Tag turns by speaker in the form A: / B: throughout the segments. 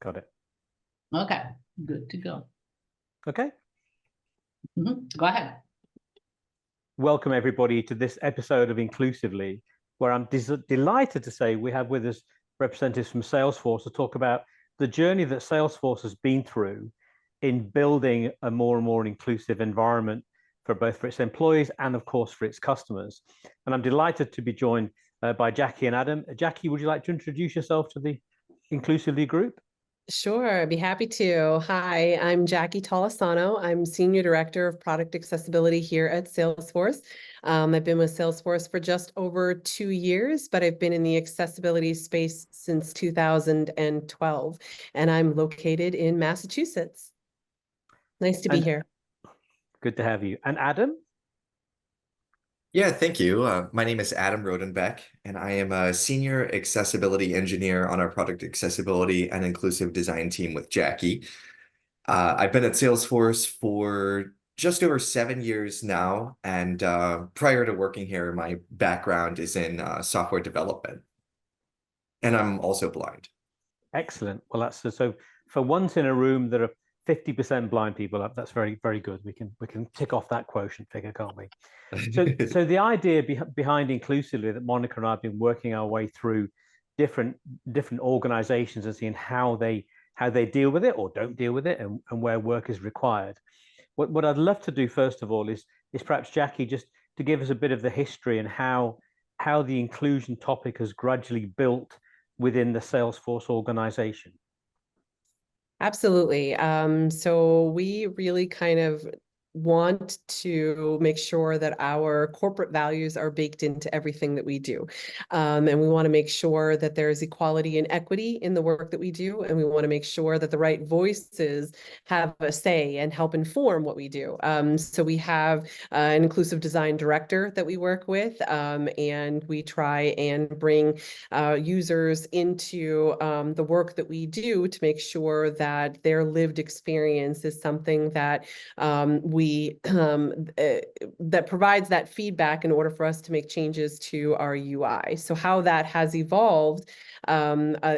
A: Got it.
B: Okay, good to go.
A: Okay.
B: Go ahead.
A: Welcome, everybody, to this episode of Inclusively, where I'm delighted to say we have with us representatives from Salesforce to talk about the journey that Salesforce has been through in building a more and more inclusive environment for both for its employees and, of course, for its customers. And I'm delighted to be joined by Jacqui and Adam. Jacqui, would you like to introduce yourself to the Inclusively group?
C: Sure, I'd be happy to. Hi, I'm Jacqui Tolisano. I'm Senior Director of Product Accessibility here at Salesforce. I've been with Salesforce for just over 2 years, but I've been in the accessibility space since 2012, and I'm located in Massachusetts. Nice to be here.
A: Good to have you. And Adam?
D: Yeah, thank you. My name is Adam Rodenbeck, and I am a senior accessibility engineer on our product accessibility and inclusive design team with Jacqui. I've been at Salesforce for just over 7 years now, and prior to working here, my background is in software development, and I'm also blind.
A: Excellent. Well, that's so for once in a room there are 50% blind people. That's very, very good. We can tick off that quotient figure, can't we? So the idea behind Inclusively that Monica and I have been working our way through different organizations and seeing how they deal with it or don't deal with it, and where work is required. What I'd love to do first of all is perhaps Jacqui just to give us a bit of the history and how the inclusion topic has gradually built within the Salesforce organization.
C: Absolutely. So we really kind of want to make sure that our corporate values are baked into everything that we do. And we want to make sure that there's equality and equity in the work that we do. And we want to make sure that the right voices have a say and help inform what we do. So we have an inclusive design director that we work with, and we try and bring users into the work that we do to make sure that their lived experience is something that that provides that feedback in order for us to make changes to our UI. So how that has evolved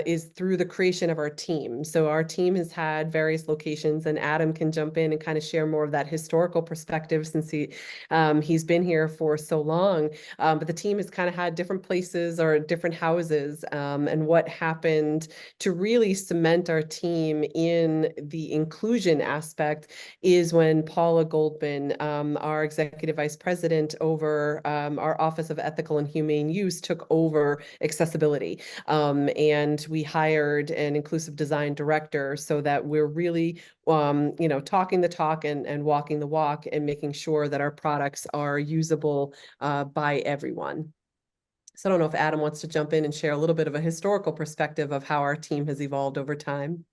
C: is through the creation of our team. So our team has had various locations, and Adam can jump in and kind of share more of that historical perspective since he's been here for so long. But the team has kind of had different places or different houses. And what happened to really cement our team in the inclusion aspect is when Paula Goldman, our Executive Vice President over our Office of Ethical and Humane Use, took over accessibility. And we hired an inclusive design director so that we're really, talking the talk and walking the walk and making sure that our products are usable by everyone. So I don't know if Adam wants to jump in and share a little bit of a historical perspective of how our team has evolved over time.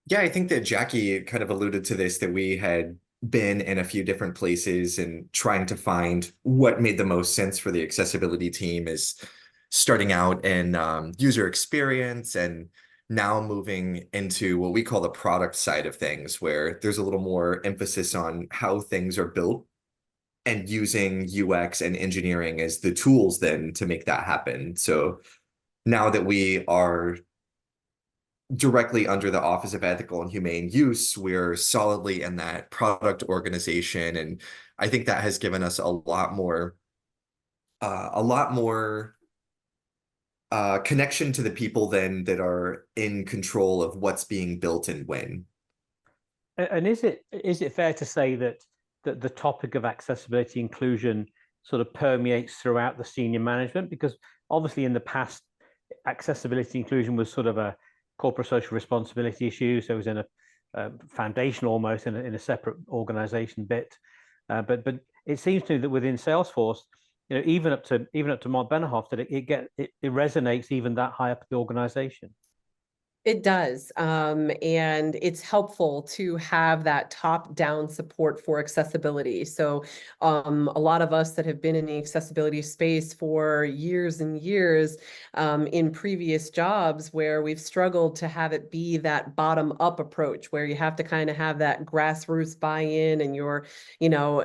D: Yeah, I think that Jacqui kind of alluded to this, that we had been in a few different places and trying to find what made the most sense for the accessibility team is starting out in user experience and now moving into what we call the product side of things, where there's a little more emphasis on how things are built and using UX and engineering as the tools then to make that happen. So now that we are directly under the Office of Ethical and Humane Use, we're solidly in that product organization. And I think that has given us a lot more connection to the people then that are in control of what's being built and when.
A: And is it fair to say that the topic of accessibility inclusion sort of permeates throughout the senior management? Because obviously in the past, accessibility inclusion was sort of a corporate social responsibility issue, so it was in a foundation almost in a separate organization bit. But it seems to me that within Salesforce, even up to Mark Benioff, that it resonates even that high up the organization.
C: It does. And it's helpful to have that top-down support for accessibility. So a lot of us that have been in the accessibility space for years and years in previous jobs where we've struggled to have it be that bottom-up approach where you have to kind of have that grassroots buy-in and you're,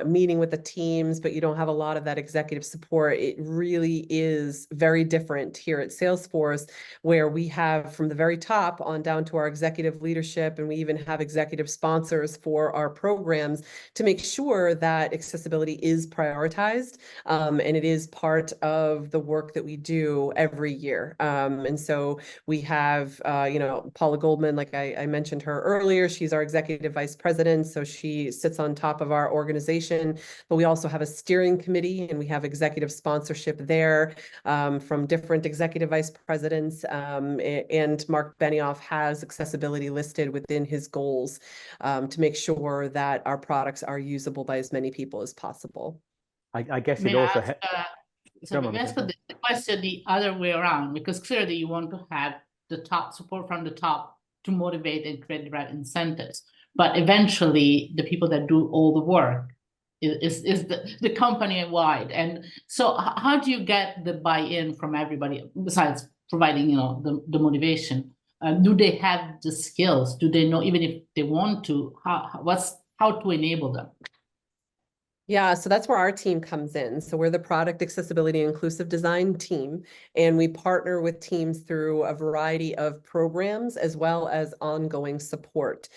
C: meeting with the teams, but you don't have a lot of that executive support. It really is very different here at Salesforce, where we have from the very top top on down to our executive leadership, and we even have executive sponsors for our programs to make sure that accessibility is prioritized, and it is part of the work that we do every year. And so we have, Paula Goldman, like I mentioned her earlier, she's our executive vice president, so she sits on top of our organization, but we also have a steering committee, and we have executive sponsorship there from different executive vice presidents, and Mark Benioff has accessibility listed within his goals to make sure that our products are usable by as many people as possible.
A: I guess
B: May
A: it
B: I
A: also
B: ask, so let's put the question the other way around, because clearly you want to have the top support from the top to motivate and create the right incentives. But eventually the people that do all the work is the company wide. And so how do you get the buy-in from everybody besides providing, the motivation? Do they have the skills? Do they know, even if they want to, how to enable them?
C: Yeah, so that's where our team comes in. So we're the product accessibility and inclusive design team, and we partner with teams through a variety of programs as well as ongoing support.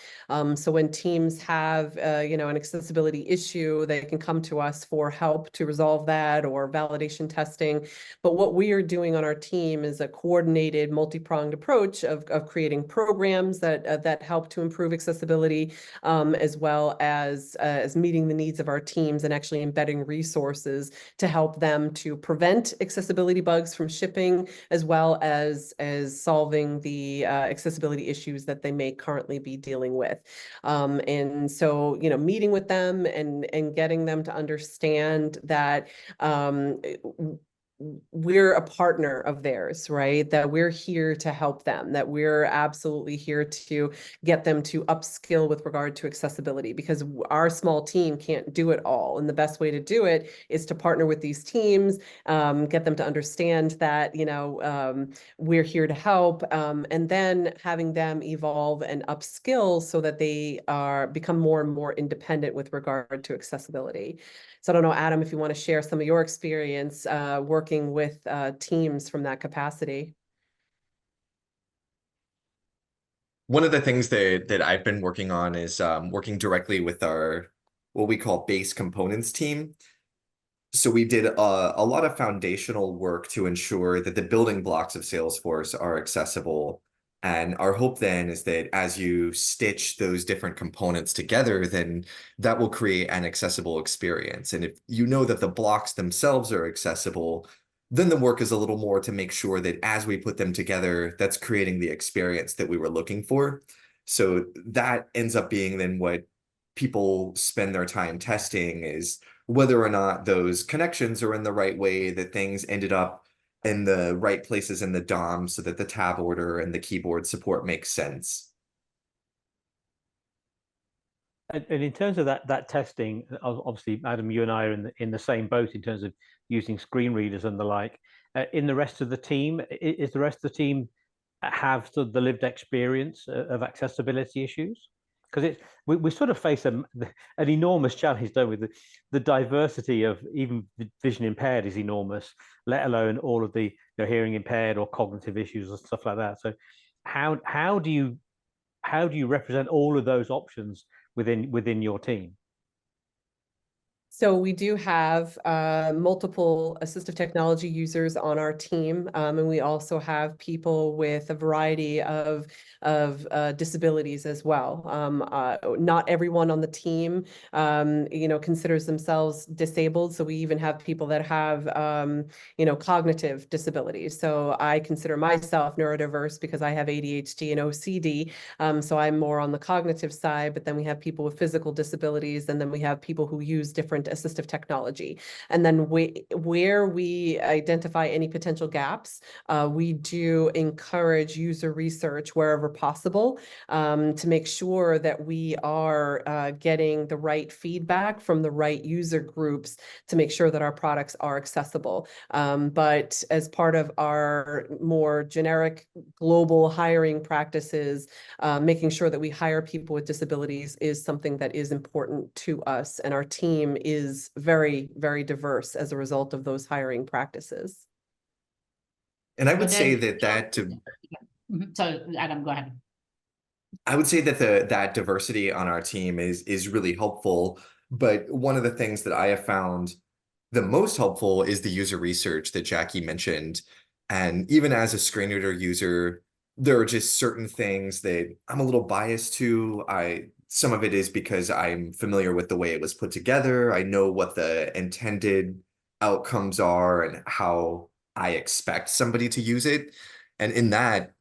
C: So when teams have, an accessibility issue, they can come to us for help to resolve that or validation testing. But what we are doing on our team is a coordinated, multi-pronged approach of creating programs that help to improve accessibility, as well as meeting the needs of our teams and actually embedding resources to help them to prevent accessibility bugs from shipping, as well as solving the accessibility issues that they may currently be dealing with. And so, meeting with them and getting them to understand that we're a partner of theirs, right? That we're here to help them, that we're absolutely here to get them to upskill with regard to accessibility, because our small team can't do it all. And the best way to do it is to partner with these teams, get them to understand that, we're here to help, and then having them evolve and upskill so that they become more and more independent with regard to accessibility. So I don't know, Adam, if you want to share some of your experience working with teams from that capacity.
D: One of the things that I've been working on is working directly with our what we call base components team. So we did a lot of foundational work to ensure that the building blocks of Salesforce are accessible. And our hope then is that as you stitch those different components together, then that will create an accessible experience. And if you know that the blocks themselves are accessible, then the work is a little more to make sure that as we put them together, that's creating the experience that we were looking for. So that ends up being then what people spend their time testing, is whether or not those connections are in the right way, that things ended up in the right places in the DOM so that the tab order and the keyboard support makes sense.
A: And in terms of that testing, obviously, Adam, you and I are in the same boat in terms of using screen readers and the like. In the rest of the team, is the rest of the team have sort of the lived experience of accessibility issues? Because we sort of face an enormous challenge, don't we? The diversity of even vision impaired is enormous, let alone all of the hearing impaired or cognitive issues and stuff like that. So how do you represent all of those options within your team?
C: So we do have multiple assistive technology users on our team, and we also have people with a variety of disabilities as well. Not everyone on the team, considers themselves disabled. So we even have people that have, cognitive disabilities. So I consider myself neurodiverse because I have ADHD and OCD. So I'm more on the cognitive side, but then we have people with physical disabilities, and then we have people who use different assistive technology. And then where we identify any potential gaps, we do encourage user research wherever possible, to make sure that we are getting the right feedback from the right user groups to make sure that our products are accessible. But as part of our more generic global hiring practices, making sure that we hire people with disabilities is something that is important to us, and our team is very, very diverse as a result of those hiring practices.
D: And I would say that
B: So Adam, go ahead.
D: I would say that that diversity on our team is really helpful. But one of the things that I have found the most helpful is the user research that Jacqui mentioned. And even as a screen reader user, there are just certain things that I'm a little biased to. Some of it is because I'm familiar with the way it was put together. I know what the intended outcomes are and how I expect somebody to use it. And in that,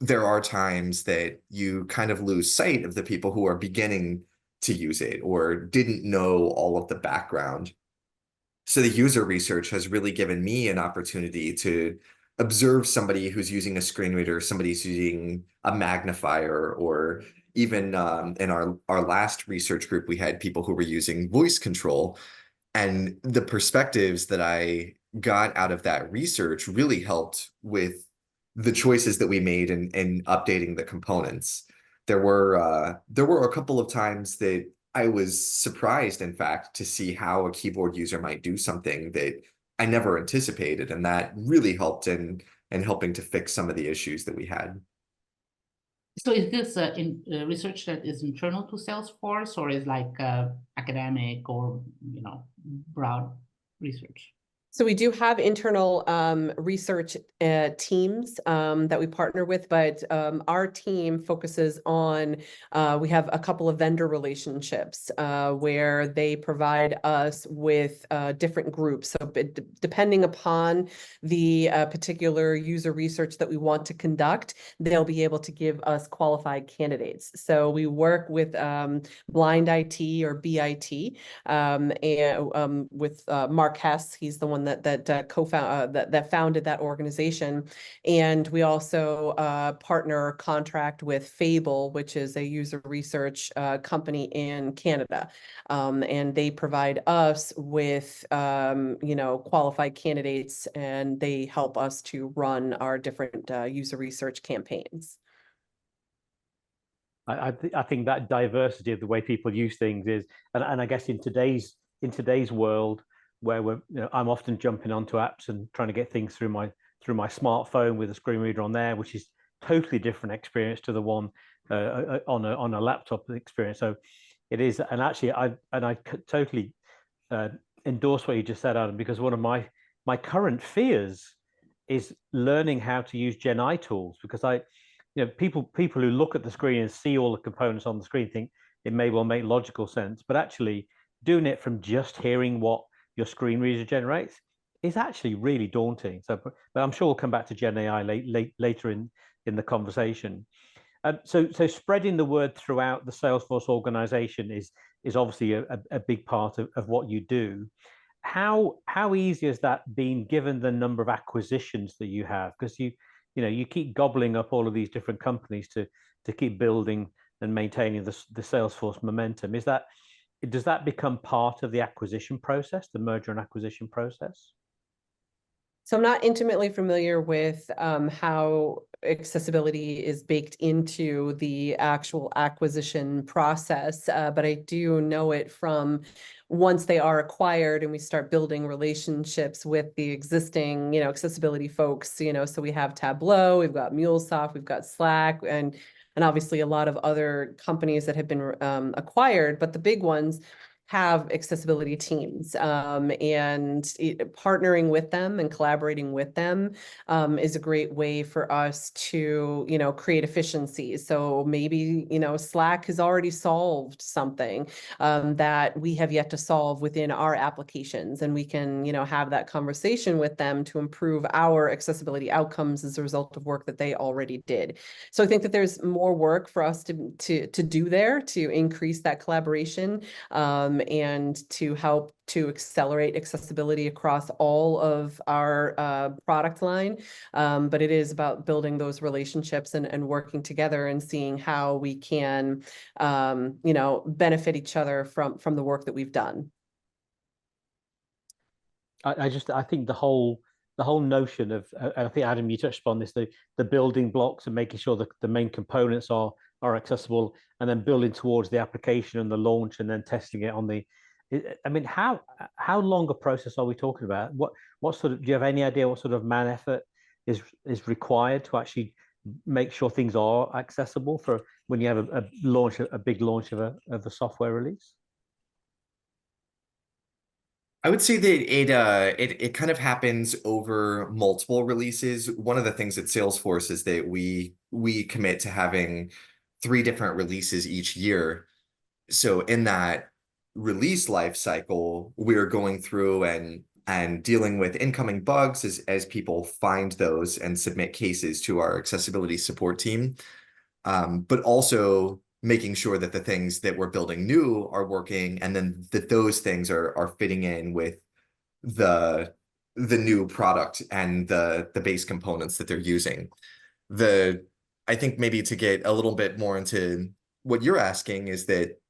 D: there are times that you kind of lose sight of the people who are beginning to use it or didn't know all of the background. So the user research has really given me an opportunity to observe somebody who's using a screen reader, somebody who's using a magnifier, or even in our last research group, we had people who were using voice control. And the perspectives that I got out of that research really helped with the choices that we made in updating the components. There were a couple of times that I was surprised, in fact, to see how a keyboard user might do something that I never anticipated, and that really helped in helping to fix some of the issues that we had.
B: So is this research that is internal to Salesforce, or is like academic or broad research?
C: So we do have internal research teams that we partner with, but our team focuses on, we have a couple of vendor relationships where they provide us with different groups. So depending upon the particular user research that we want to conduct, they'll be able to give us qualified candidates. So we work with Blind IT or BIT and with Mark Hess. He's the one that founded that organization, and we also partner contract with Fable, which is a user research company in Canada, and they provide us with qualified candidates, and they help us to run our different user research campaigns.
A: I think that diversity of the way people use things is, and I guess in today's world, where I'm often jumping onto apps and trying to get things through my smartphone with a screen reader on there, which is totally different experience to the one on a laptop experience. So it is, and actually, I totally endorse what you just said, Adam, because one of my current fears is learning how to use Gen I tools, because people who look at the screen and see all the components on the screen think it may well make logical sense, but actually doing it from just hearing what your screen reader generates is actually really daunting. So, but I'm sure we'll come back to Gen AI later in the conversation. So spreading the word throughout the Salesforce organization is obviously a big part of what you do. How easy has that been, given the number of acquisitions that you have? Because you keep gobbling up all of these different companies to keep building and maintaining the Salesforce momentum. Does that become part of the acquisition process, the merger and acquisition process?
C: So I'm not intimately familiar with how accessibility is baked into the actual acquisition process, but I do know it from once they are acquired and we start building relationships with the existing, accessibility folks, so we have Tableau, we've got MuleSoft, we've got Slack, and obviously a lot of other companies that have been acquired, but the big ones have accessibility teams, and partnering with them and collaborating with them is a great way for us to, create efficiencies. So maybe, Slack has already solved something that we have yet to solve within our applications, and we can, have that conversation with them to improve our accessibility outcomes as a result of work that they already did. So I think that there's more work for us to do there to increase that collaboration, and to help to accelerate accessibility across all of our product line. But it is about building those relationships and working together and seeing how we can, benefit each other from the work that we've done.
A: I think the whole notion of, and I think Adam, you touched upon this, the building blocks and making sure that the main components are accessible, and then building towards the application and the launch, and then testing it on the. I mean, how long a process are we talking about? What sort of, do you have any idea what sort of man effort is required to actually make sure things are accessible for when you have a big launch of a software release?
D: I would say that it kind of happens over multiple releases. One of the things at Salesforce is that we commit to having 3 different releases each year. So in that release life cycle, we're going through and dealing with incoming bugs as people find those and submit cases to our accessibility support team. But also making sure that the things that we're building new are working, and then that those things are fitting in with the new product and the base components that they're using. I think maybe to get a little bit more into what you're asking is that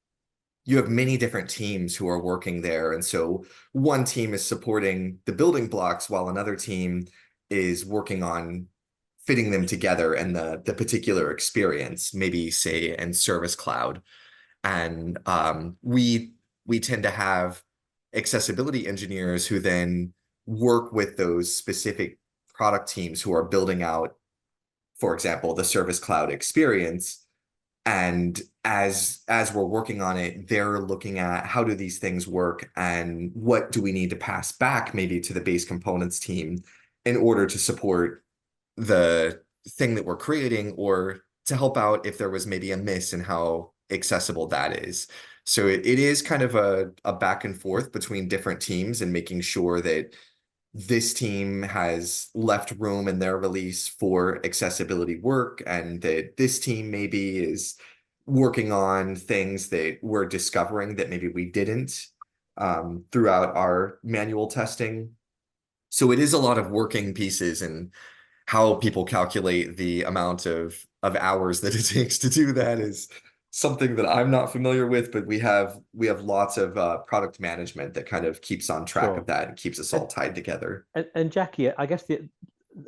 D: you have many different teams who are working there. And so one team is supporting the building blocks while another team is working on fitting them together and the particular experience, maybe say in Service Cloud. And we tend to have accessibility engineers who then work with those specific product teams who are building out, for example, the Service Cloud experience. And as we're working on it, they're looking at how do these things work and what do we need to pass back maybe to the base components team in order to support the thing that we're creating, or to help out if there was maybe a miss in how accessible that is. So it is kind of a back and forth between different teams and making sure that this team has left room in their release for accessibility work, and that this team maybe is working on things that we're discovering that maybe we didn't throughout our manual testing. So it is a lot of working pieces, and how people calculate the amount of hours that it takes to do that is something that I'm not familiar with, but we have lots of product management that kind of keeps on track of that and keeps us all tied together.
A: And Jacqui, I guess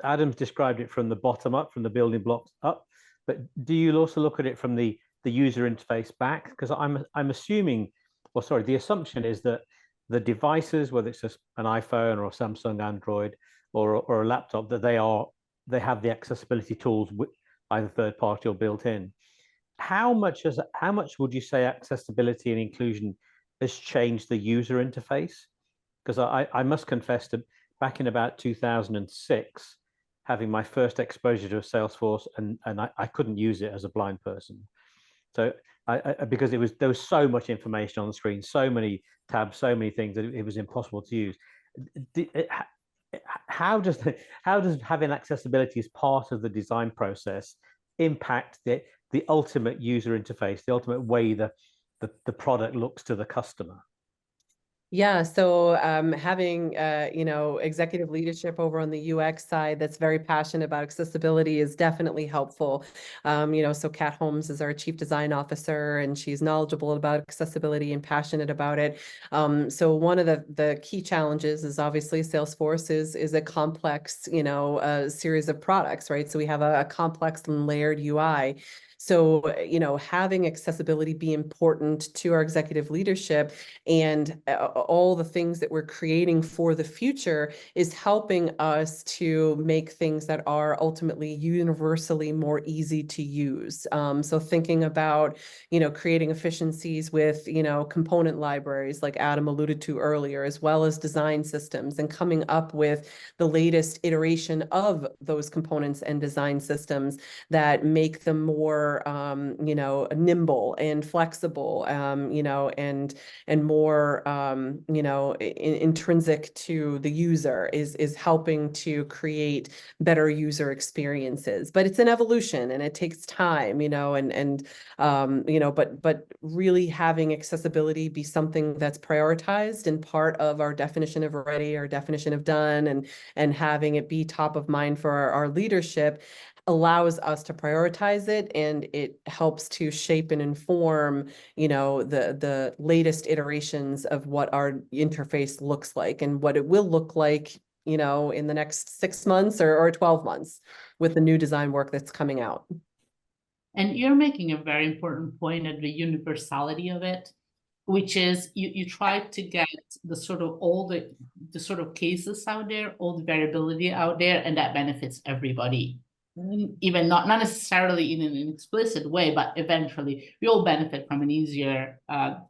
A: Adam's described it from the bottom up, from the building blocks up, but do you also look at it from the user interface back? Because I'm assuming, or sorry, the assumption is that the devices, whether it's just an iPhone or a Samsung Android or a laptop, that they have the accessibility tools, either third party or built in. How much would you say accessibility and inclusion has changed the user interface? Because I must confess that back in about 2006, having my first exposure to a Salesforce, and I couldn't use it as a blind person. So because there was so much information on the screen, so many tabs, so many things that it was impossible to use. How does having accessibility as part of the design process impact the ultimate user interface, the ultimate way the product looks to the customer?
C: Yeah, so having executive leadership over on the UX side that's very passionate about accessibility is definitely helpful. So Kat Holmes is our Chief Design Officer, and she's knowledgeable about accessibility and passionate about it. So one of the key challenges is obviously Salesforce is a complex, series of products, right? So we have a complex and layered UI. So, having accessibility be important to our executive leadership and all the things that we're creating for the future is helping us to make things that are ultimately universally more easy to use. So thinking about, creating efficiencies with, component libraries like Adam alluded to earlier, as well as design systems, and coming up with the latest iteration of those components and design systems that make them more nimble and flexible, and more, intrinsic to the user is helping to create better user experiences. But it's an evolution and it takes time, but really having accessibility be something that's prioritized and part of our definition of ready, our definition of done, and having it be top of mind for our leadership allows us to prioritize it, and it helps to shape and inform, the latest iterations of what our interface looks like and what it will look like, in the next 6 months or 12 months with the new design work that's coming out.
B: And you're making a very important point at the universality of it, which is you try to get the sort of all the sort of cases out there, all the variability out there, and that benefits everybody, even not necessarily in an explicit way, but eventually we all benefit from an easier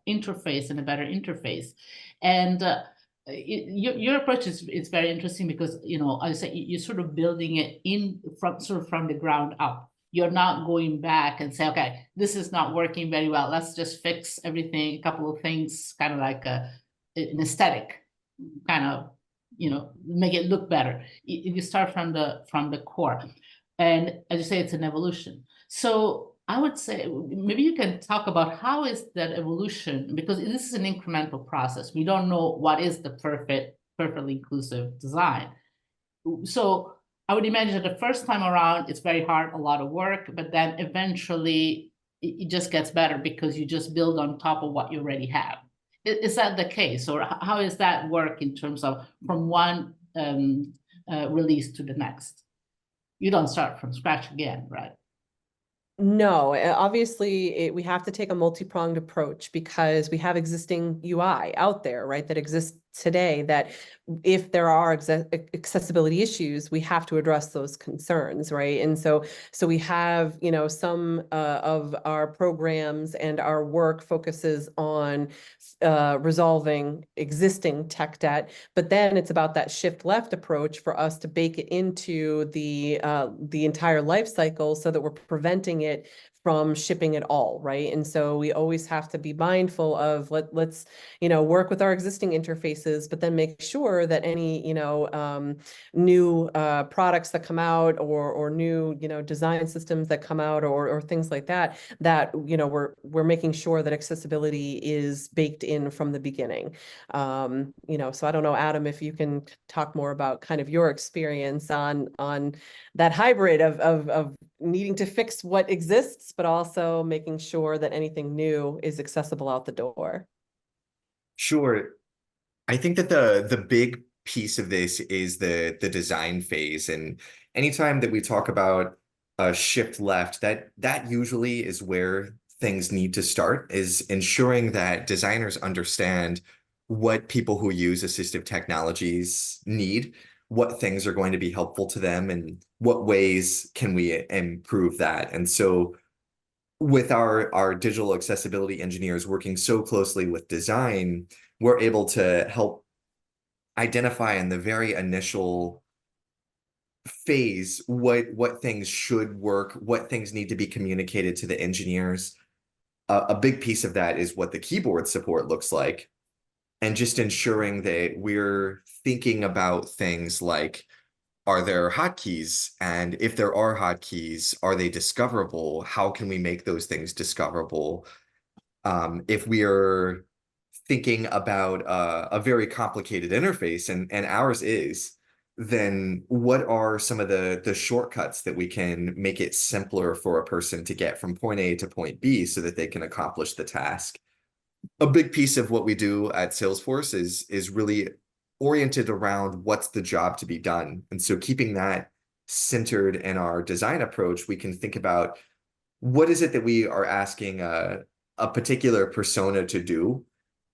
B: interface and a better interface. And your approach is very interesting because, I say you're sort of building it from the ground up. You're not going back and say, okay, this is not working very well. Let's just fix everything, a couple of things, kind of like an aesthetic kind of, make it look better. You start from the core. And as you say, it's an evolution. So I would say maybe you can talk about how is that evolution, because this is an incremental process. We don't know what is the perfectly inclusive design. So I would imagine that the first time around, it's very hard, a lot of work, but then eventually it just gets better because you just build on top of what you already have. Is that the case? Or how does that work in terms of from one release to the next? You don't start from scratch again, right?
C: No, obviously we have to take a multi-pronged approach because we have existing UI out there, right, that exists today, that if there are accessibility issues, we have to address those concerns, right? And so we have, some of our programs and our work focuses on resolving existing tech debt, but then it's about that shift left approach for us to bake it into the entire life cycle so that we're preventing it from shipping at all, right? And so we always have to be mindful of let's work with our existing interfaces, but then make sure that any new products that come out or new design systems that come out or things like that we're making sure that accessibility is baked in from the beginning. So I don't know, Adam, if you can talk more about kind of your experience on that hybrid of needing to fix what exists, but also making sure that anything new is accessible out the door.
D: Sure. I think that the big piece of this is the design phase. And anytime that we talk about a shift left, that usually is where things need to start, is ensuring that designers understand what people who use assistive technologies need, what things are going to be helpful to them, and what ways can we improve that. And so with our digital accessibility engineers working so closely with design, we're able to help identify in the very initial phase what things should work, what things need to be communicated to the engineers. A big piece of that is what the keyboard support looks like, and just ensuring that we're thinking about things like, are there hotkeys? And if there are hotkeys, are they discoverable? How can we make those things discoverable? If we are thinking about a very complicated interface, and ours is, then what are some of the shortcuts that we can make it simpler for a person to get from point A to point B so that they can accomplish the task? A big piece of what we do at Salesforce is really oriented around what's the job to be done. And so keeping that centered in our design approach, we can think about what is it that we are asking a particular persona to do,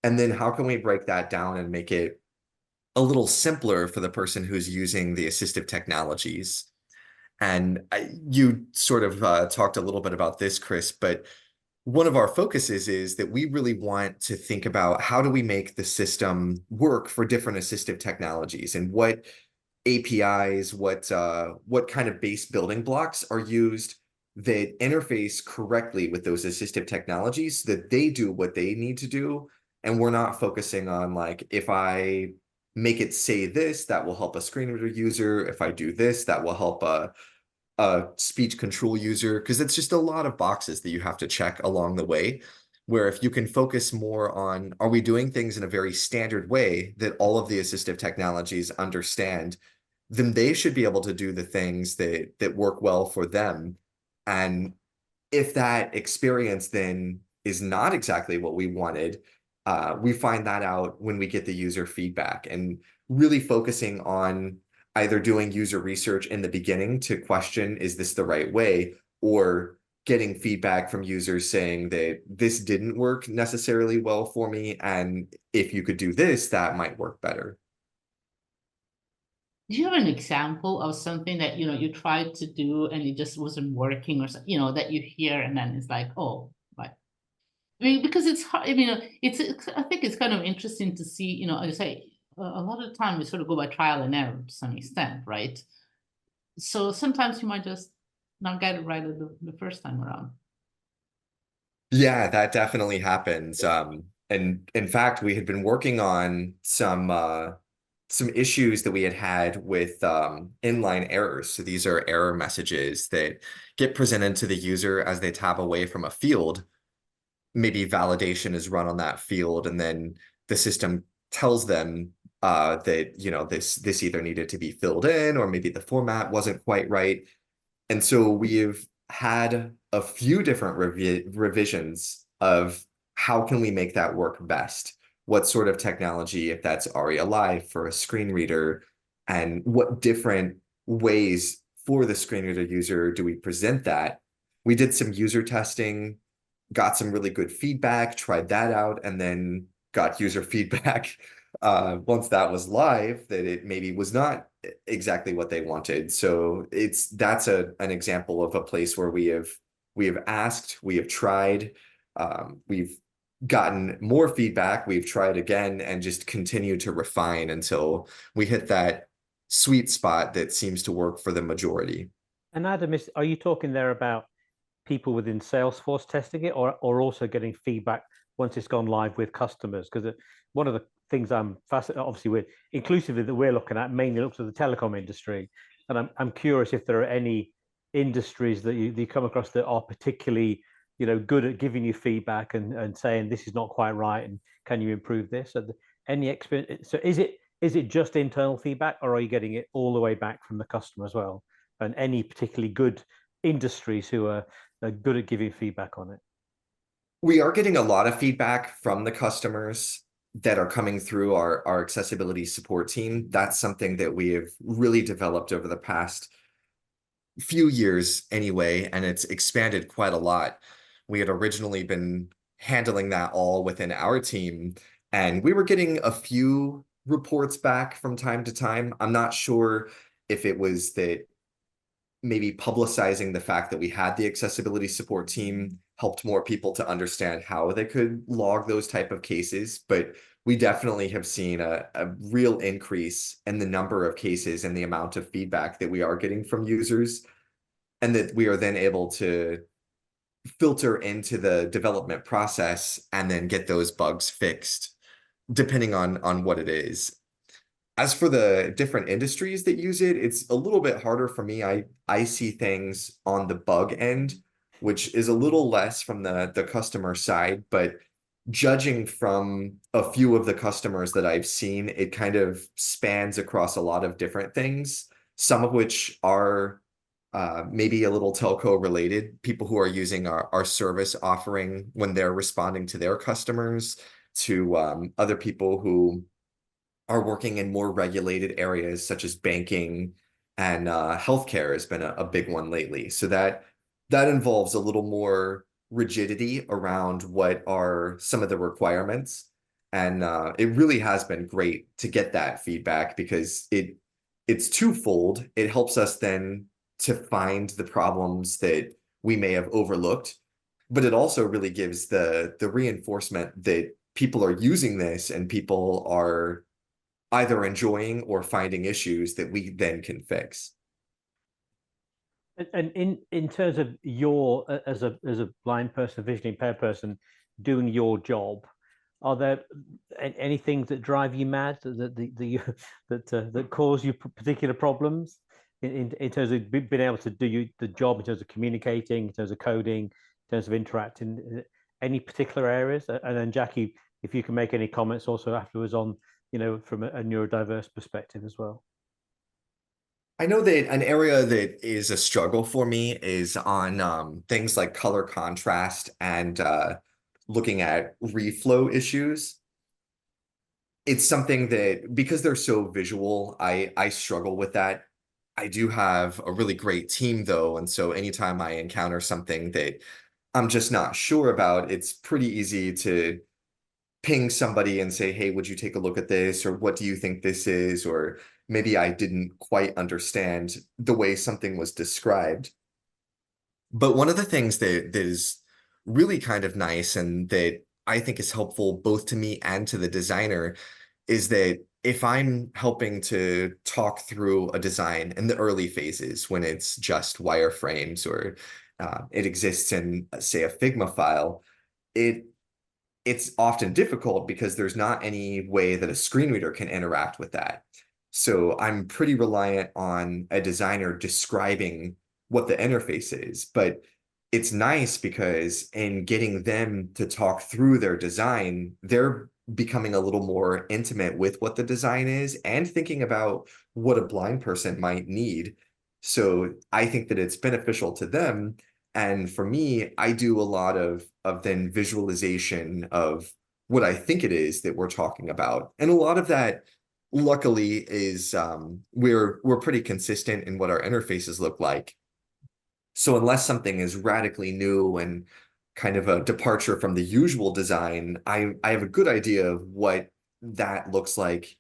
D: and then how can we break that down and make it a little simpler for the person who's using the assistive technologies. And you sort of talked a little bit about this, Chris, but one of our focuses is that we really want to think about how do we make the system work for different assistive technologies, and what APIs, what kind of base building blocks are used that interface correctly with those assistive technologies so that they do what they need to do. And we're not focusing on, like, if I make it say this, that will help a screen reader user. If I do this, that will help a speech control user, because it's just a lot of boxes that you have to check along the way. Where if you can focus more on, are we doing things in a very standard way that all of the assistive technologies understand, then they should be able to do the things that work well for them. And if that experience then is not exactly what we wanted, we find that out when we get the user feedback, and really focusing on either doing user research in the beginning to question, is this the right way? Or getting feedback from users saying that this didn't work necessarily well for me, and if you could do this, that might work better.
B: Do you have an example of something that, you tried to do and it just wasn't working, or that you hear and then it's like, oh, like, I mean, because it's hard, I mean, I think it's kind of interesting to see, I say a lot of the time we sort of go by trial and error to some extent, right? So sometimes you might just not get it right the first time around.
D: Yeah, that definitely happens. And in fact, we had been working on some issues that we had with inline errors. So these are error messages that get presented to the user as they tab away from a field. Maybe validation is run on that field, and then the system tells them that this either needed to be filled in, or maybe the format wasn't quite right. And so we've had a few different revisions of how can we make that work best? What sort of technology, if that's ARIA Live for a screen reader, and what different ways for the screen reader user do we present that? We did some user testing, got some really good feedback, tried that out, and then got user feedback once that was live that it maybe was not exactly what they wanted. So that's an example of a place where we have asked, we have tried, we've gotten more feedback, we've tried again, and just continue to refine until we hit that sweet spot that seems to work for the majority.
A: And Adam, are you talking there about people within Salesforce testing it, or also getting feedback once it's gone live with customers? Because one of the things I'm fascinated, obviously, with inclusively that we're looking at mainly looks at the telecom industry, and I'm curious if there are any industries that you come across that are particularly good at giving you feedback and saying this is not quite right and can you improve this? So any experience? So is it just internal feedback, or are you getting it all the way back from the customer as well? And any particularly good industries who are good at giving feedback on it?
D: We are getting a lot of feedback from the customers that are coming through our accessibility support team. That's something that we have really developed over the past few years anyway, and it's expanded quite a lot. We had originally been handling that all within our team, and we were getting a few reports back from time to time. I'm not sure if it was that maybe publicizing the fact that we had the accessibility support team helped more people to understand how they could log those type of cases. But we definitely have seen a real increase in the number of cases and the amount of feedback that we are getting from users, and that we are then able to filter into the development process and then get those bugs fixed, depending on what it is. As for the different industries that use it, it's a little bit harder for me. I see things on the bug end, which is a little less from the customer side, but judging from a few of the customers that I've seen, it kind of spans across a lot of different things, some of which are maybe a little telco related, people who are using our service offering when they're responding to their customers, to other people who are working in more regulated areas such as banking, and healthcare has been a big one lately. So that involves a little more rigidity around what are some of the requirements. And it really has been great to get that feedback, because it's twofold. It helps us then to find the problems that we may have overlooked, but it also really gives the reinforcement that people are using this and people are either enjoying or finding issues that we then can fix.
A: And in terms of your as a blind person, visually impaired person, doing your job, are there any things that drive you mad that cause you particular problems in terms of being able to do the job, in terms of communicating, in terms of coding, in terms of interacting, any particular areas? And then Jacqui, if you can make any comments also afterwards on from a neurodiverse perspective as well.
D: I know that an area that is a struggle for me is on things like color contrast and looking at reflow issues. It's something that, because they're so visual, I struggle with that. I do have a really great team though, and so anytime I encounter something that I'm just not sure about, it's pretty easy to ping somebody and say, hey, would you take a look at this? Or what do you think this is? Or maybe I didn't quite understand the way something was described. But one of the things that is really kind of nice and that I think is helpful both to me and to the designer is that if I'm helping to talk through a design in the early phases when it's just wireframes or it exists in, say, a Figma file, it's often difficult because there's not any way that a screen reader can interact with that. So I'm pretty reliant on a designer describing what the interface is, but it's nice because in getting them to talk through their design, they're becoming a little more intimate with what the design is and thinking about what a blind person might need. So I think that it's beneficial to them. And for me, I do a lot of then visualization of what I think it is that we're talking about. And a lot of that, luckily, is we're pretty consistent in what our interfaces look like. So unless something is radically new and kind of a departure from the usual design, I have a good idea of what that looks like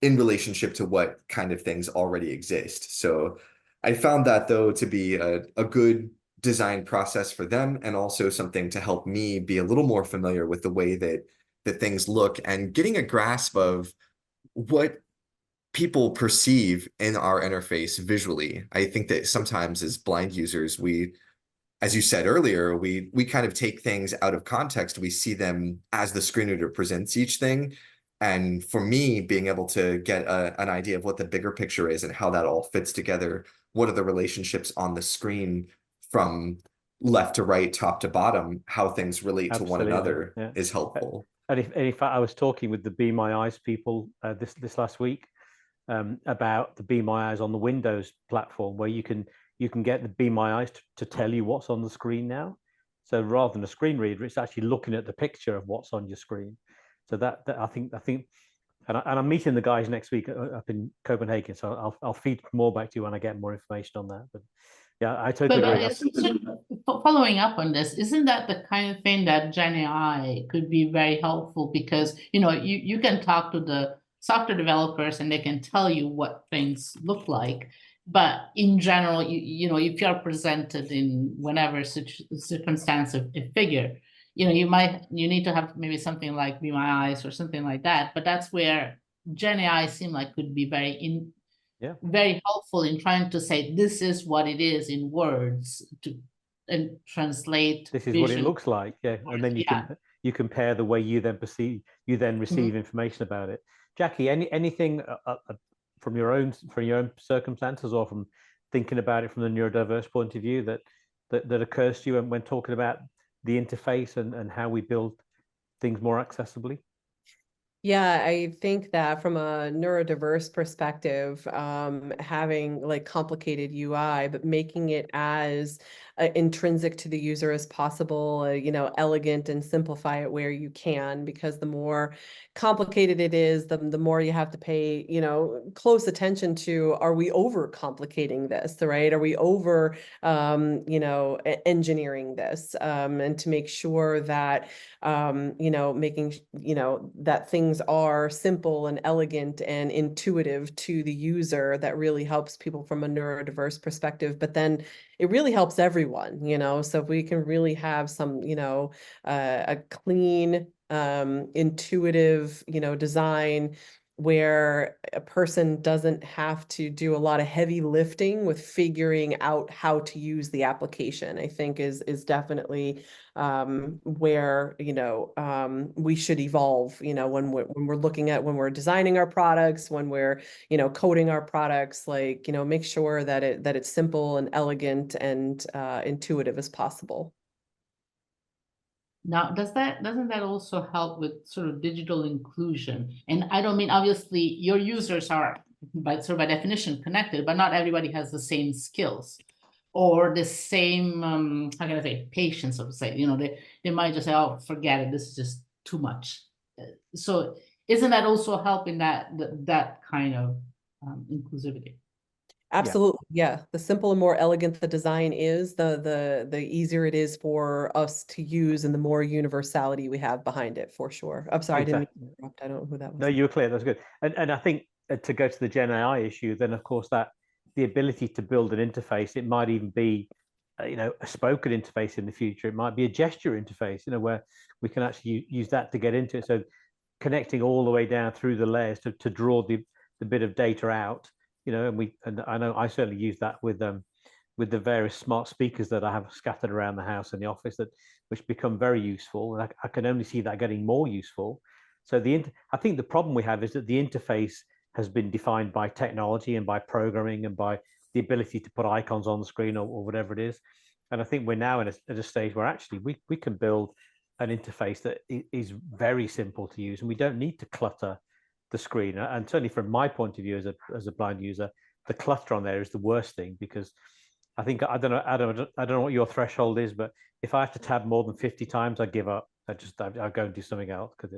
D: in relationship to what kind of things already exist. So I found that, though, to be a good design process for them, and also something to help me be a little more familiar with the way that things look and getting a grasp of what people perceive in our interface visually. I think that sometimes as blind users, we, as you said earlier, we kind of take things out of context. We see them as the screen reader presents each thing. And for me, being able to get an idea of what the bigger picture is and how that all fits together, what are the relationships on the screen from left to right, top to bottom, how things relate to one another is helpful.
A: And in fact, I was talking with the Be My Eyes people this last week about the Be My Eyes on the Windows platform, where you can get the Be My Eyes to tell you what's on the screen now. So rather than a screen reader, it's actually looking at the picture of what's on your screen. So that I think, and I'm meeting the guys next week up in Copenhagen. So I'll feed more back to you when I get more information on that. But yeah, I totally agree.
B: Following up on this, isn't that the kind of thing that Gen AI could be very helpful? Because you can talk to the software developers and they can tell you what things look like. But in general, if you're presented in whenever circumstance of a figure, you need to have maybe something like Be My Eyes or something like that. But that's where Gen AI seem like could be very helpful in trying to say this is what it is in words and translate.
A: This is what it looks like, and then you compare the way you then receive information about it. Jacqui, anything from your own circumstances or from thinking about it from the neurodiverse point of view that occurs to you when talking about the interface and how we build things more accessibly?
C: Yeah, I think that from a neurodiverse perspective, having like complicated UI, but making it as intrinsic to the user as possible, elegant and simplify it where you can, because the more complicated it is, the more you have to pay, close attention to, are we over complicating this, right? Are we over, engineering this, and to make sure that, making, that things are simple and elegant and intuitive to the user, that really helps people from a neurodiverse perspective. But then it really helps everyone, so if we can really have some, a clean, intuitive, design where a person doesn't have to do a lot of heavy lifting with figuring out how to use the application, I think is definitely where we should evolve, when we're designing our products, when we're coding our products, make sure that it's simple and elegant and intuitive as possible.
B: Now, doesn't that also help with sort of digital inclusion? And I don't mean, obviously your users are by definition connected, but not everybody has the same skills or the same how can I say, patience, I would say. They might just say, oh, forget it, this is just too much. So isn't that also helping that kind of inclusivity?
C: Absolutely. Yeah. The simpler and more elegant the design is, the easier it is for us to use and the more universality we have behind it, for sure. I'm sorry, I didn't mean to interrupt. I don't know who that was.
A: No, you were clear. That's good. And I think to go to the Gen AI issue, then of course that the ability to build an interface, it might even be a spoken interface in the future. It might be a gesture interface, where we can actually use that to get into it. So connecting all the way down through the layers to draw the bit of data out, and I know I certainly use that with the various smart speakers that I have scattered around the house and the office, which become very useful. And I can only see that getting more useful. So I think the problem we have is that the interface has been defined by technology and by programming and by the ability to put icons on the screen or whatever it is. And I think we're now at a stage where actually we can build an interface that is very simple to use, and we don't need to clutter the screen. And certainly from my point of view as a blind user, the clutter on there is the worst thing, because I think, I don't know, Adam, I don't know what your threshold is, but if I have to tab more than 50 times, I give up. I'll go and do something else, because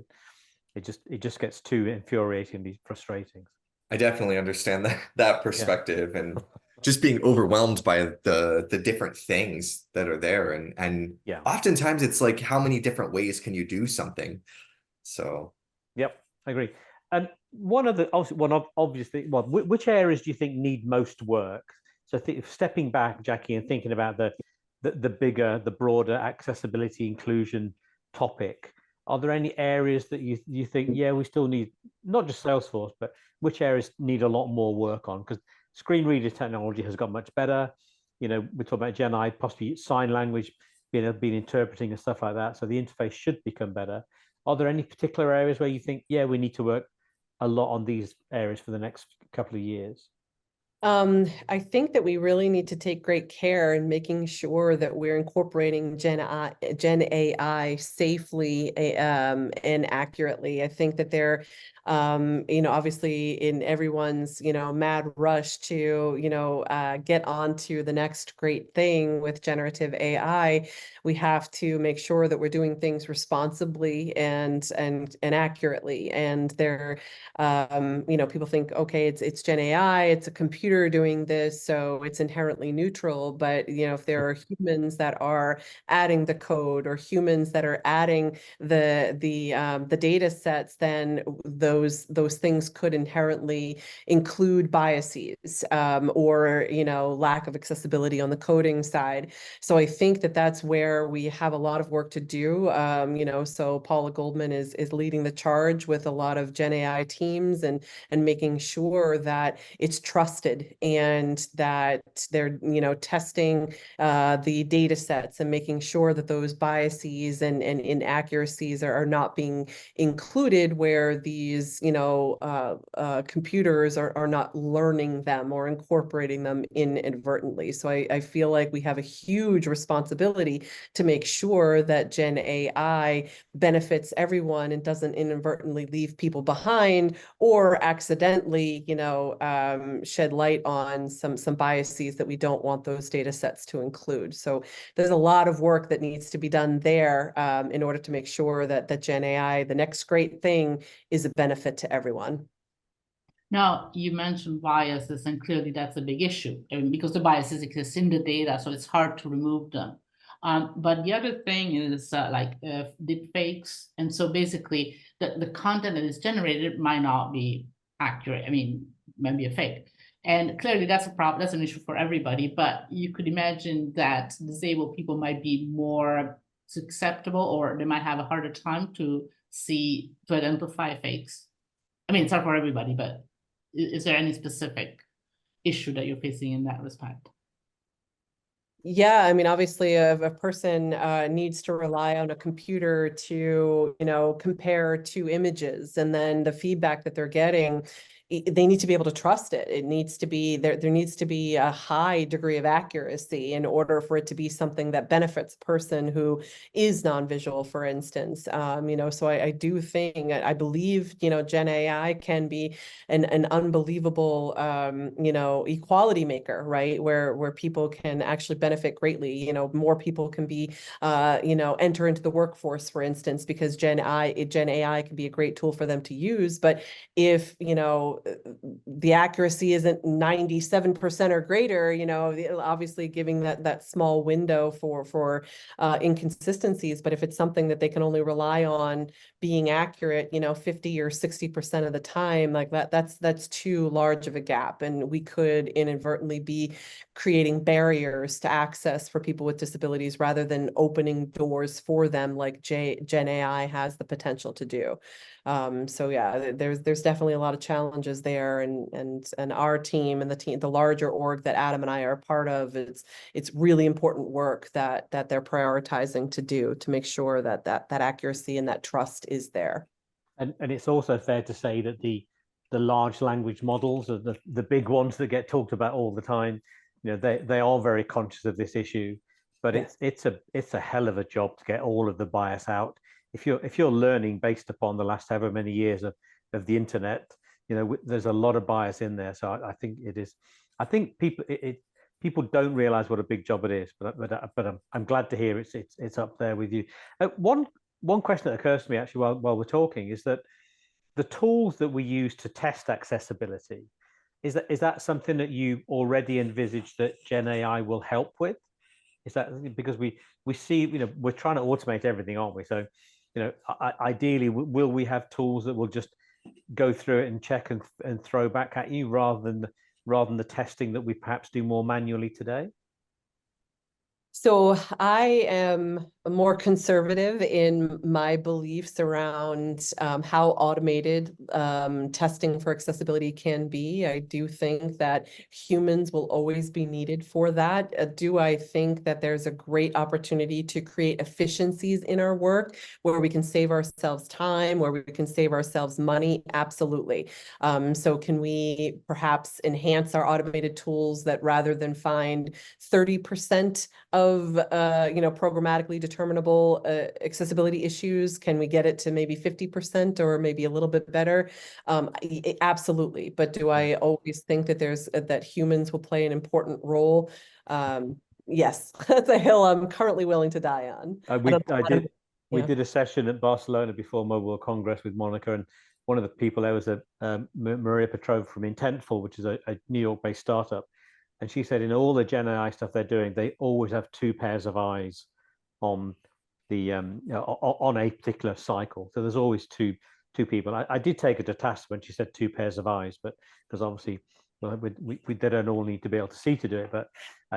A: it just gets too infuriatingly frustrating.
D: I definitely understand that perspective, and just being overwhelmed by the different things that are there, and oftentimes it's like, how many different ways can you do something? So
A: yep, I agree. And obviously, which areas do you think need most work? So stepping back, Jacqui, and thinking about the bigger, the broader accessibility inclusion topic, are there any areas that you think, we still need, not just Salesforce, but which areas need a lot more work on? Because screen reader technology has got much better. We're talking about Gen AI, possibly sign language being interpreting and stuff like that. So the interface should become better. Are there any particular areas where you think, we need to work a lot on these areas for the next couple of years?
C: I think that we really need to take great care in making sure that we're incorporating Gen AI safely and accurately. I think that they're obviously in everyone's, mad rush to, get onto the next great thing with generative AI, we have to make sure that we're doing things responsibly and accurately. And they're, people think, okay, it's Gen AI, it's a computer doing this, so it's inherently neutral. But, if there are humans that are adding the code, or humans that are adding the data sets, then those things could inherently include biases, or lack of accessibility on the coding side. So I think that that's where we have a lot of work to do. So Paula Goldman is leading the charge with a lot of Gen AI teams and making sure that it's trusted, and that they're testing the data sets and making sure that those biases and inaccuracies are not being included, where these computers are not learning them or incorporating them inadvertently. So I feel like we have a huge responsibility to make sure that Gen AI benefits everyone and doesn't inadvertently leave people behind, or accidentally shed light on some biases that we don't want those data sets to include. So there's a lot of work that needs to be done there in order to make sure that Gen AI, the next great thing, is a benefit to everyone.
B: Now, you mentioned biases, and clearly that's a big issue, because the biases exist in the data, so it's hard to remove them. But the other thing is deep fakes. And so basically the content that is generated might not be accurate. I mean, might be a fake. And clearly that's a problem, that's an issue for everybody. But you could imagine that disabled people might be more susceptible, or they might have a harder time to identify fakes. I mean, it's not for everybody, but is there any specific issue that you're facing in that respect?
C: Yeah, I mean, obviously, a person needs to rely on a computer to, compare two images, and then the feedback that they're getting, they need to be able to trust it. It needs to be there needs to be a high degree of accuracy in order for it to be something that benefits a person who is non-visual, for instance. So I do think, I believe, Gen AI can be an unbelievable, equality maker, right? Where people can actually benefit greatly. More people can be, enter into the workforce, for instance, because Gen AI can be a great tool for them to use. But if, the accuracy isn't 97% or greater, obviously giving that small window for inconsistencies. But if it's something that they can only rely on being accurate, 50 or 60% of the time, like that's too large of a gap. And we could inadvertently be creating barriers to access for people with disabilities rather than opening doors for them like Gen AI has the potential to do. So yeah, there's definitely a lot of challenges there, and our team and the larger org that Adam and I are part of, it's really important work that they're prioritizing to do to make sure that accuracy and that trust is there.
A: And it's also fair to say that the large language models are the big ones that get talked about all the time. They are very conscious of this issue, but it's a hell of a job to get all of the bias out. If you're learning based upon the last however many years of the internet, there's a lot of bias in there. So I think it is. I think people don't realize what a big job it is. But I'm glad to hear it's up there with you. One question that occurs to me actually while we're talking is that the tools that we use to test accessibility, is that something that you already envisage that Gen AI will help with? Is that because we see, we're trying to automate everything, aren't we? So, ideally, will we have tools that will just go through it and check and throw back at you rather than the testing that we perhaps do more manually today?
C: So I am more conservative in my beliefs around how automated testing for accessibility can be. I do think that humans will always be needed for that. Do I think that there's a great opportunity to create efficiencies in our work where we can save ourselves time, where we can save ourselves money? Absolutely. So can we perhaps enhance our automated tools that rather than find 30% of programmatically determinable accessibility issues, can we get it to maybe 50% or maybe a little bit better? Absolutely. But do I always think that that humans will play an important role? Yes, that's a hill I'm currently willing to die on.
A: We did a session at Barcelona before Mobile World Congress with Monica, and one of the people there was Maria Petrova from Intentful, which is a New York-based startup. And she said in all the Gen AI stuff they're doing, they always have two pairs of eyes on the on a particular cycle. So there's always two people. I did take her to task when she said two pairs of eyes, but because obviously we don't all need to be able to see to do it. But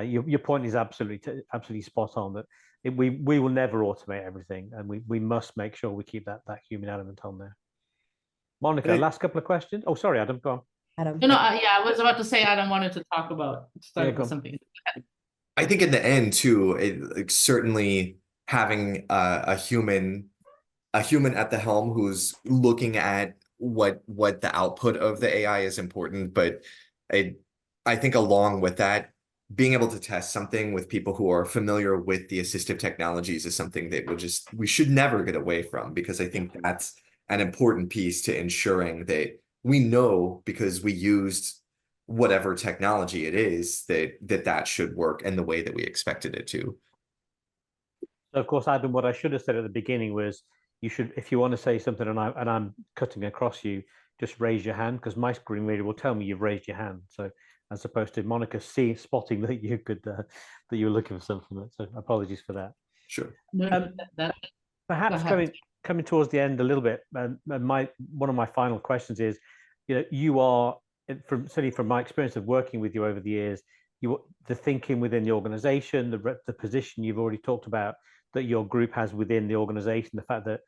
A: your point is absolutely spot on, that we will never automate everything, and we must make sure we keep that human element on there. Monica, last couple of questions. Oh, sorry, Adam, go on.
C: Adam.
B: I was about to say Adam wanted to talk about something.
D: I think in the end too, certainly having a human at the helm who's looking at what the output of the AI is important. But I think along with that, being able to test something with people who are familiar with the assistive technologies is something that we should never get away from, because I think that's an important piece to ensuring that we know, because we used whatever technology it is, that should work in the way that we expected it to.
A: So of course, Adam, what I should have said at the beginning was, you should, if you want to say something and I'm cutting across you, just raise your hand, because my screen reader will tell me you've raised your hand. So as opposed to Monica spotting that you could that you were looking for something. So apologies for that.
D: Sure.
A: Perhaps coming towards the end a little bit, one of my final questions is, you are, certainly from my experience of working with you over the years, the thinking within the organization, the position you've already talked about that your group has within the organization, the fact that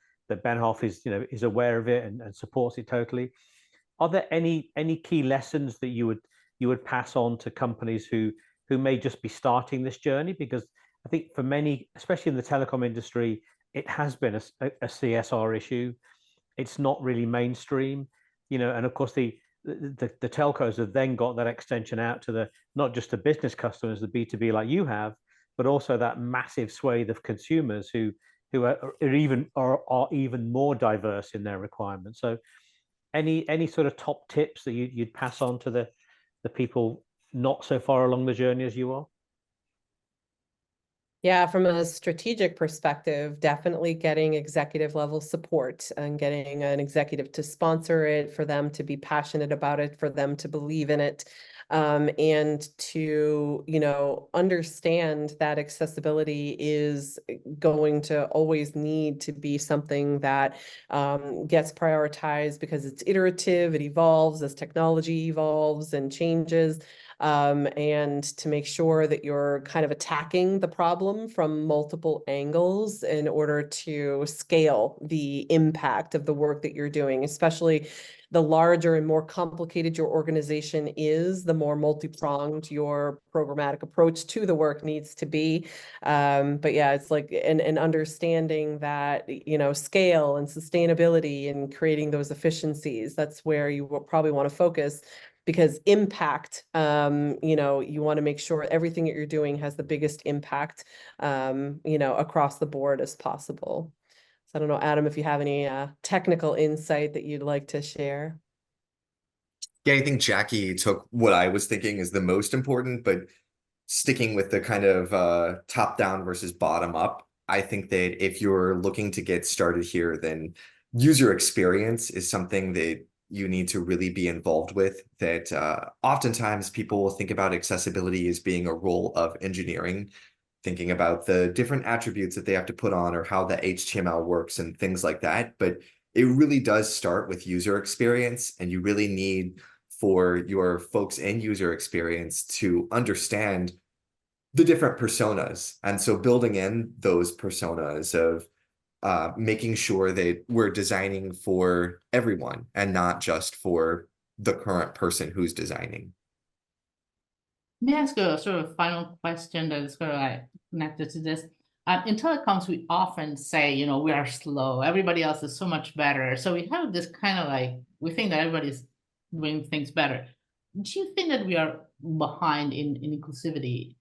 A: Benhoff is aware of it and supports it totally. Are there any key lessons that you would pass on to companies who may just be starting this journey? Because I think for many, especially in the telecom industry, it has been a CSR issue. It's not really mainstream, and of course the telcos have then got that extension out to not just the business customers, the B2B like you have, but also that massive swathe of consumers who are even more diverse in their requirements. So any sort of top tips that you'd pass on to the people not so far along the journey as you are?
C: Yeah, from a strategic perspective, definitely getting executive level support and getting an executive to sponsor it, for them to be passionate about it, for them to believe in it, and to, understand that accessibility is going to always need to be something that gets prioritized, because it's iterative, it evolves as technology evolves and changes. And to make sure that you're kind of attacking the problem from multiple angles in order to scale the impact of the work that you're doing, especially the larger and more complicated your organization is, the more multi-pronged your programmatic approach to the work needs to be. But yeah, it's like an understanding that, scale and sustainability and creating those efficiencies, that's where you will probably want to focus. Because impact, you want to make sure everything that you're doing has the biggest impact, across the board as possible. So I don't know, Adam, if you have any technical insight that you'd like to share.
D: Yeah, I think Jacqui took what I was thinking is the most important, but sticking with the kind of top down versus bottom up, I think that if you're looking to get started here, then user experience is something that you need to really be involved with. That oftentimes people will think about accessibility as being a role of engineering, thinking about the different attributes that they have to put on or how the HTML works and things like that. But it really does start with user experience, and you really need for your folks in user experience to understand the different personas. And so building in those personas of making sure that we're designing for everyone and not just for the current person who's designing.
B: May I ask a sort of final question that is sort of like connected to this? In telecoms, we often say, we are slow. Everybody else is so much better. So we have this kind of like, we think that everybody's doing things better. Do you think that we are behind in inclusivity,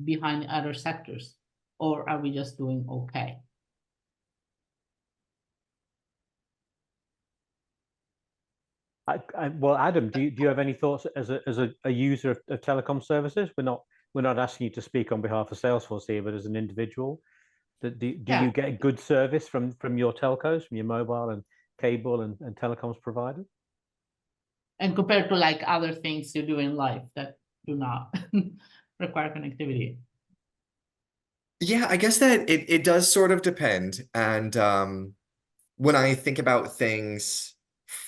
B: behind other sectors? Or are we just doing okay?
A: Well, Adam, do you have any thoughts as a user of telecom services? We're not asking you to speak on behalf of Salesforce here, but as an individual, do you get good service from your telcos, from your mobile and cable and telecoms providers?
B: And compared to like other things you do in life that do not require connectivity.
D: Yeah, I guess that it does sort of depend. And when I think about things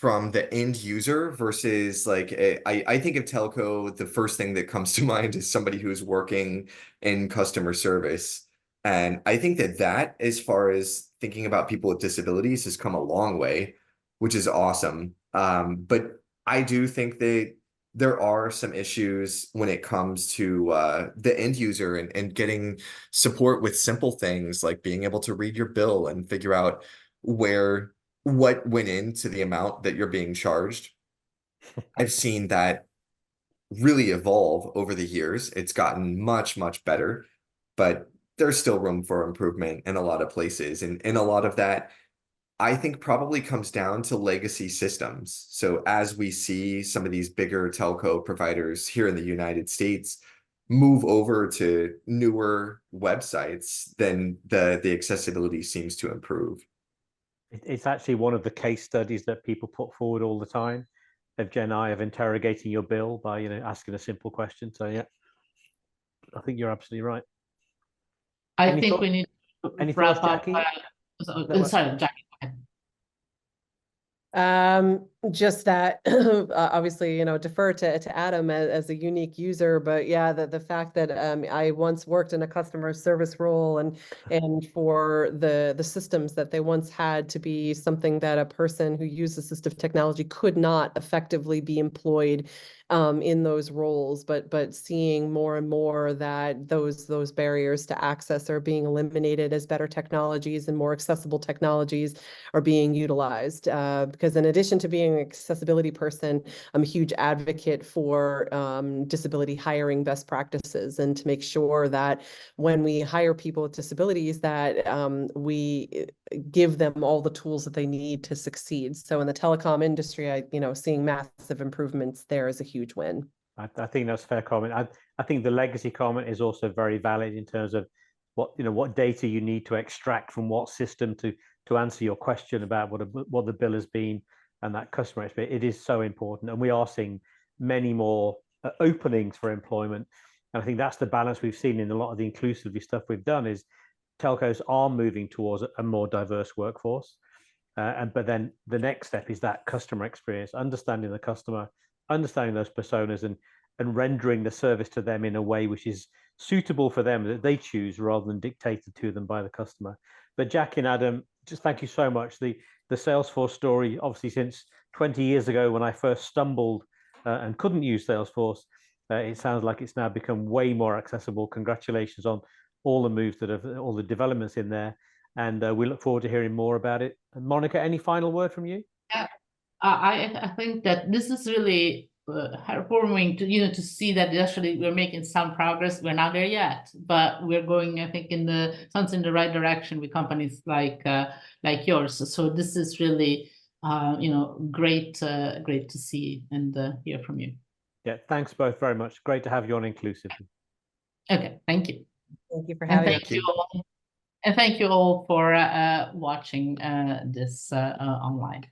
D: from the end user versus like I think of telco, the first thing that comes to mind is somebody who's working in customer service. And I think that as far as thinking about people with disabilities has come a long way, which is awesome. But I do think that there are some issues when it comes to the end user and getting support with simple things like being able to read your bill and figure out what went into the amount that you're being charged. I've seen that really evolve over the years. It's gotten much, much better, but there's still room for improvement in a lot of places. And a lot of that, I think, probably comes down to legacy systems. So as we see some of these bigger telco providers here in the United States move over to newer websites, then the accessibility seems to improve.
A: It's actually one of the case studies that people put forward all the time of Gen I, of interrogating your bill by asking a simple question. So yeah, I think you're absolutely right.
B: I think we need to wrap up.
A: Jacqui?
B: Sorry, Jacqui.
C: Just that obviously, defer to Adam as a unique user, but yeah, the fact that I once worked in a customer service role and for the systems that they once had to be something that a person who used assistive technology could not effectively be employed in those roles, but seeing more and more that those barriers to access are being eliminated as better technologies and more accessible technologies are being utilized. Because in addition to being an accessibility person, I'm a huge advocate for disability hiring best practices, and to make sure that when we hire people with disabilities, that we give them all the tools that they need to succeed. So in the telecom industry, seeing massive improvements there is a huge win.
A: I think that's a fair comment. I think the legacy comment is also very valid in terms of what data you need to extract from what system to answer your question about what the bill has been and that customer experience. It is so important, and we are seeing many more openings for employment. And I think that's the balance we've seen in a lot of the inclusivity stuff we've done is telcos are moving towards a more diverse workforce. But then the next step is that customer experience, understanding the customer, understanding those personas, and rendering the service to them in a way which is suitable for them, that they choose rather than dictated to them by the customer. But Jacqui and Adam, just thank you so much. The Salesforce story, obviously since 20 years ago when I first stumbled and couldn't use Salesforce, it sounds like it's now become way more accessible. Congratulations on all the moves all the developments in there. And we look forward to hearing more about it. And Monica, any final word from you?
B: Yeah, I think that this is really heartwarming to see that actually we're making some progress. We're not there yet, but we're going, I think, in the right direction with companies like yours. So this is really great to see and hear from you.
A: Yeah, thanks both very much. Great to have you on Inclusively.
B: Okay, thank you.
C: Thank you for having us.
B: Thank you all. And thank you all for watching this online.